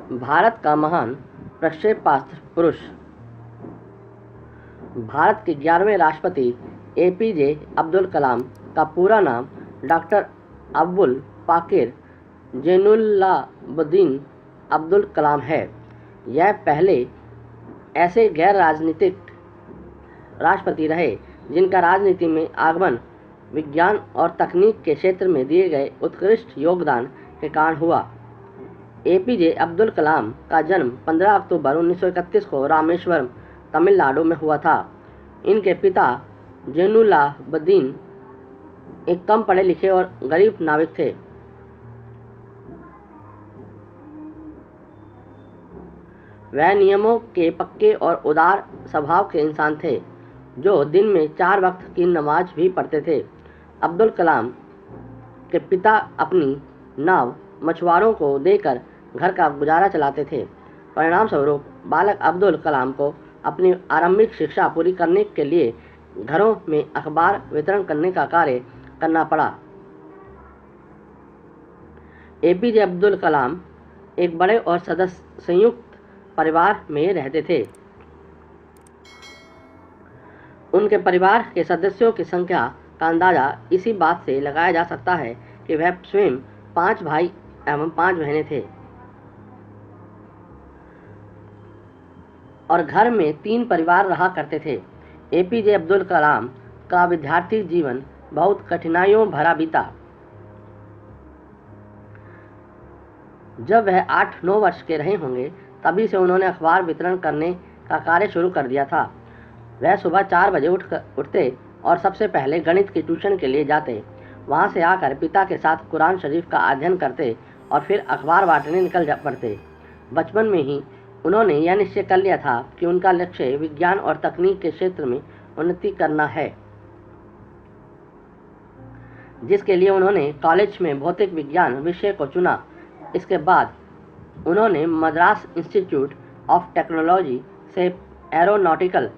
भारत का महान प्रक्षेपास्त्र पुरुष। भारत के 11वें राष्ट्रपति एपीजे अब्दुल कलाम का पूरा नाम डॉक्टर अब्दुल पाकिर जैनुलाब्दीन अब्दुल कलाम है। यह पहले ऐसे गैर राजनीतिक राष्ट्रपति रहे जिनका राजनीति में आगमन विज्ञान और तकनीक के क्षेत्र में दिए गए उत्कृष्ट योगदान के कारण हुआ। एपीजे अब्दुल कलाम का जन्म 15 अक्टूबर 1931 को रामेश्वरम, तमिलनाडु में हुआ था। इनके पिता जैनुलाब्दीन एक कम पढ़े लिखे और गरीब नाविक थे। वह नियमों के पक्के और उदार स्वभाव के इंसान थे जो दिन में 4 वक्त की नमाज भी पढ़ते थे। अब्दुल कलाम के पिता अपनी नाव मछुआरों को देकर घर का गुजारा चलाते थे। परिणाम स्वरूप बालक अब्दुल कलाम को अपनी आरंभिक शिक्षा पूरी करने के लिए घरों में अखबार वितरण करने का कार्य करना पड़ा। एपीजे अब्दुल कलाम एक बड़े और संयुक्त परिवार में रहते थे। उनके परिवार के सदस्यों की संख्या का अंदाजा इसी बात से लगाया जा सकता है कि वह स्वयं 5 भाई एवं 5 बहनें थे और घर में 3 परिवार रहा करते थे। एपीजे अब्दुल कलाम का विद्यार्थी जीवन बहुत कठिनाइयों भरा बीता। जब वह 8-9 वर्ष के रहे होंगे तभी से उन्होंने अखबार वितरण करने का कार्य शुरू कर दिया था। वह सुबह 4 बजे उठते और सबसे पहले गणित की ट्यूशन के लिए जाते। वहां से आकर पिता के साथ कुरान शरीफ का अध्ययन करते और फिर अखबार बांटने निकल पड़ते। बचपन में ही उन्होंने यह निश्चय कर लिया था कि उनका लक्ष्य विज्ञान और तकनीक के क्षेत्र में उन्नति करना है, जिसके लिए उन्होंने कॉलेज में भौतिक विज्ञान विषय को चुना। इसके बाद उन्होंने मद्रास इंस्टीट्यूट ऑफ टेक्नोलॉजी से एरोनॉटिकल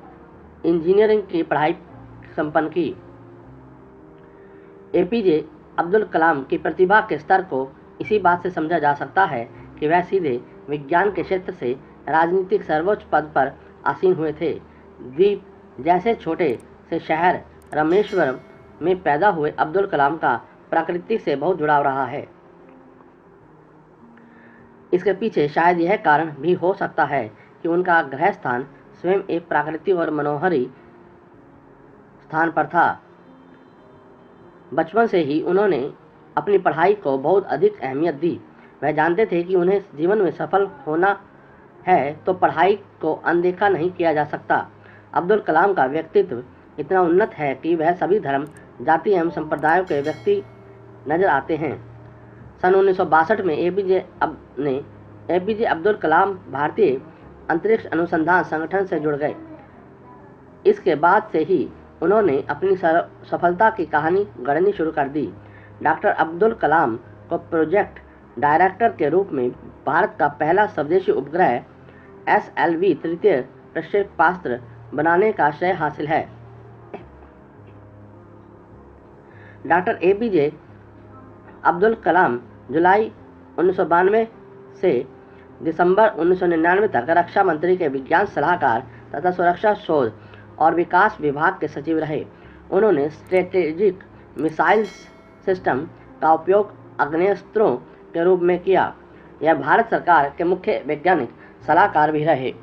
इंजीनियरिंग की पढ़ाई संपन्न की। एपीजे अब्दुल कलाम की प्रतिभा के स्तर को इसी बात से समझा जा सकता है कि वह सीधे विज्ञान के क्षेत्र से राजनीतिक सर्वोच्च पद पर आसीन हुए थे। द्वीप जैसे छोटे से शहर रामेश्वरम में पैदा हुए अब्दुल कलाम का प्रकृति से बहुत जुड़ाव रहा है। इसके पीछे शायद यह कारण भी हो सकता है कि उनका गृह स्थान स्वयं एक प्राकृतिक और मनोहरी स्थान पर था। बचपन से ही उन्होंने अपनी पढ़ाई को बहुत अधिक अहमियत दी। वह जानते थे कि उन्हें जीवन में सफल होना है तो पढ़ाई को अनदेखा नहीं किया जा सकता। अब्दुल कलाम का व्यक्तित्व इतना उन्नत है कि वह सभी धर्म, जाति एवं संप्रदायों के व्यक्ति नजर आते हैं। सन 1962 में एपीजे अब्दुल कलाम भारतीय अंतरिक्ष अनुसंधान संगठन से जुड़ गए। इसके बाद से ही उन्होंने अपनी सफलता की कहानी गढ़नी शुरू कर दी। डॉक्टर अब्दुल कलाम को प्रोजेक्ट डायरेक्टर के रूप में भारत का पहला स्वदेशी उपग्रह SLV तृतीय प्रक्षेपास्त्र बनाने का श्रेय हासिल है। डॉक्टर एपीजे अब्दुल कलाम जुलाई 1992 से दिसंबर 1999 तक रक्षा मंत्री के विज्ञान सलाहकार तथा सुरक्षा शोध और विकास विभाग के सचिव रहे। उन्होंने स्ट्रेटेजिक मिसाइल्स सिस्टम का उपयोग आग्नेयास्त्रों के रूप में किया। यह भारत सरकार के मुख्य वैज्ञानिक सलाहकार भी रहे।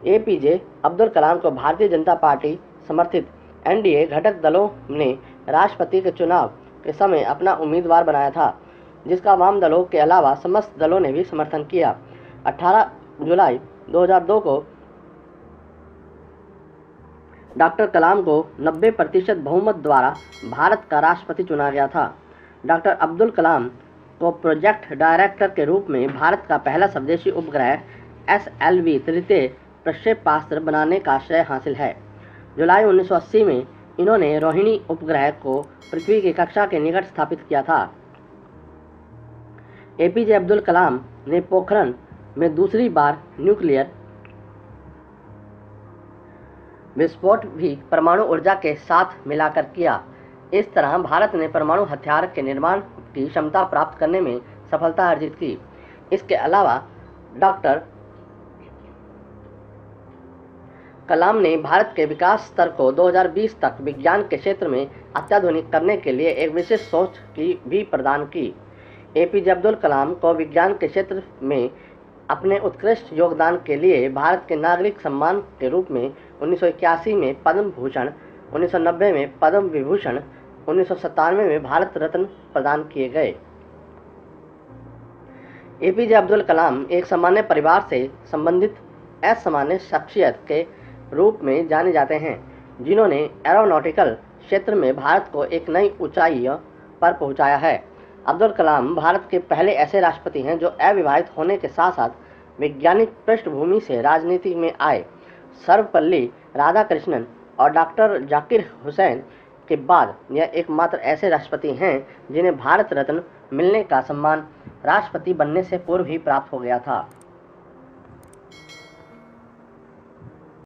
एपीजे अब्दुल कलाम को भारतीय जनता पार्टी समर्थित NDA घटक दलों ने राष्ट्रपति के चुनाव के समय अपना उम्मीदवार बनाया था, जिसका वाम दलों के अलावा समस्त दलों ने भी समर्थन किया। 18 जुलाई 2002 को डॉक्टर कलाम को 90% बहुमत द्वारा भारत का राष्ट्रपति चुना गया था। डॉक्टर अब्दुल कलाम को प्रोजेक्ट डायरेक्टर के रूप में भारत का पहला स्वदेशी उपग्रह SLV तृतीय प्रक्षेपास्त्र बनाने का श्रेय हासिल है। जुलाई 1980 में इन्होंने रोहिणी उपग्रह को पृथ्वी की कक्षा के निकट स्थापित किया था। एपीजे अब्दुल कलाम ने पोखरण में दूसरी बार न्यूक्लियर विस्फोट भी परमाणु ऊर्जा के साथ मिलाकर किया। इस तरह भारत ने परमाणु हथियार के निर्माण की क्षमता प्राप्त करने में सफलता अर्जित की। इसके अलावा डॉक्टर कलाम ने भारत के विकास स्तर को 2020 तक विज्ञान के क्षेत्र में अत्याधुनिक करने के लिए एक विशेष सोच की भी प्रदान की। एपीजे अब्दुल कलाम को विज्ञान के क्षेत्र में अपने उत्कृष्ट योगदान के लिए भारत के नागरिक सम्मान के रूप में 1981 में पद्म भूषण, 1990 में पद्म विभूषण, 1997 में भारत रत्न प्रदान किए गए। एपीजे अब्दुल कलाम एक सामान्य परिवार से संबंधित असामान्य शख्सियत के रूप में जाने जाते हैं, जिन्होंने एरोनॉटिकल क्षेत्र में भारत को एक नई ऊंचाई पर पहुंचाया है। अब्दुल कलाम भारत के पहले ऐसे राष्ट्रपति हैं जो अविवाहित होने के साथ साथ वैज्ञानिक पृष्ठभूमि से राजनीति में आए। सर्वपल्ली राधाकृष्णन और डॉक्टर जाकिर हुसैन के बाद यह एकमात्र ऐसे राष्ट्रपति हैं जिन्हें भारत रत्न मिलने का सम्मान राष्ट्रपति बनने से पूर्व ही प्राप्त हो गया था।